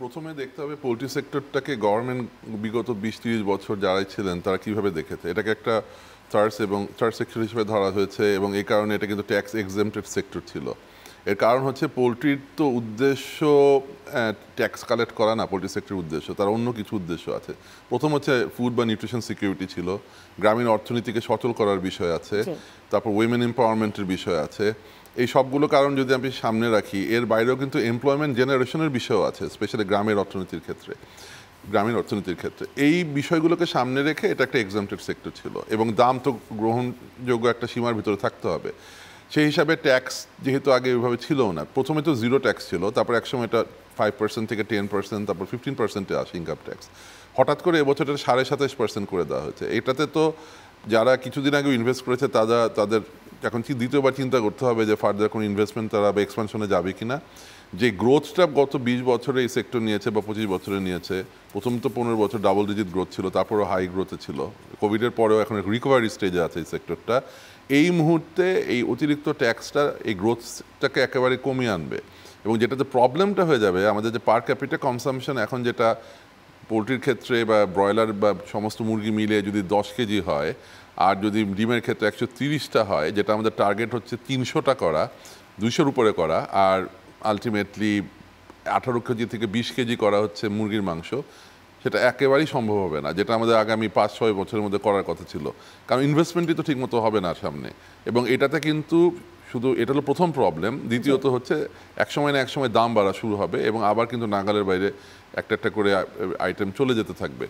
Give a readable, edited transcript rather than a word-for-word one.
প্রথমে দেখতে হবে পোলট্রি সেক্টরটাকে গভর্নমেন্ট বিগত ২০-৩০ বছর যারাই ছিলেন তারা কিভাবে দেখেছে। এটাকে একটা থার্ড সেক্টর হিসেবে ধরা হয়েছে এবং এই কারণে এটা কিন্তু ট্যাক্স এক্সেম্পটেড সেক্টর ছিল। এর কারণ হচ্ছে পোলট্রির তো উদ্দেশ্য ট্যাক্স কালেক্ট করা না পোলট্রি সেক্টরের উদ্দেশ্য, তার অন্য কিছু উদ্দেশ্য আছে। প্রথম হচ্ছে ফুড বা নিউট্রিশন সিকিউরিটি ছিল, গ্রামীণ অর্থনীতিকে সচল করার বিষয় আছে, তারপর উইমেন এম্পাওয়ারমেন্টের বিষয় আছে। এই সবগুলো কারণ যদি আমি সামনে রাখি, এর বাইরেও কিন্তু এমপ্লয়মেন্ট জেনারেশনের বিষয়ও আছে, স্পেশালি গ্রামের অর্থনীতির ক্ষেত্রে। এই বিষয়গুলোকে সামনে রেখে এটা একটা এক্সাম্পটেড সেক্টর ছিল এবং দাম তো গ্রহণযোগ্য একটা সীমার ভিতরে থাকতে হবে। সেই হিসাবে ট্যাক্স যেহেতু আগে ওইভাবে ছিল না, প্রথমে তো জিরো ট্যাক্স ছিল, তারপর একসময় এটা 5% থেকে 10%, তারপর 15%-এ আসে ইনকাম ট্যাক্স। হঠাৎ করে এবছর এটা 27.5% করে দেওয়া হয়েছে। এটাতে তো যারা কিছুদিন আগে ইনভেস্ট করেছে তাদের এখন দ্বিতীয়বার চিন্তা করতে হবে যে ফার্দার কোনো ইনভেস্টমেন্ট তারা বা এক্সপানশনে যাবে কিনা। যে গ্রোথটা গত 20 বছরে এই সেক্টর নিয়েছে বা 25 বছরে নিয়েছে, প্রথম তো 15 বছর ডাবল ডিজিট গ্রোথ ছিল, তারপরও হাই গ্রোথে ছিল, কোভিডের পরেও এখন রিকভারি স্টেজে আছে এই সেক্টরটা। এই মুহূর্তে এই অতিরিক্ত ট্যাক্সটা এই গ্রোথটাকে একেবারে কমিয়ে আনবে এবং যেটাতে প্রবলেমটা হয়ে যাবে আমাদের যে পার ক্যাপিটা কনসামশন এখন যেটা পোলট্রির ক্ষেত্রে বা ব্রয়লার বা সমস্ত মুরগি মিলে যদি 10 কেজি হয় আর যদি ডিমের ক্ষেত্রে 130টা হয়, যেটা আমাদের টার্গেট হচ্ছে 300টা করা, 200-র উপরে করা, আর আলটিমেটলি 18 কেজি থেকে 20 কেজি করা হচ্ছে মুরগির মাংস, সেটা একেবারেই সম্ভব হবে না, যেটা আমাদের আগামী 5-6 বছরের মধ্যে করার কথা ছিল। কারণ ইনভেস্টমেন্টই তো ঠিকমতো হবে না সামনে। এবং এটাতে কিন্তু শুধু এটা হলো প্রথম প্রবলেম। দ্বিতীয়ত হচ্ছে একসময় না একসময় দাম বাড়া শুরু হবে এবং আবার কিন্তু নাগালের বাইরে একটা একটা করে আইটেম চলে যেতে থাকবে।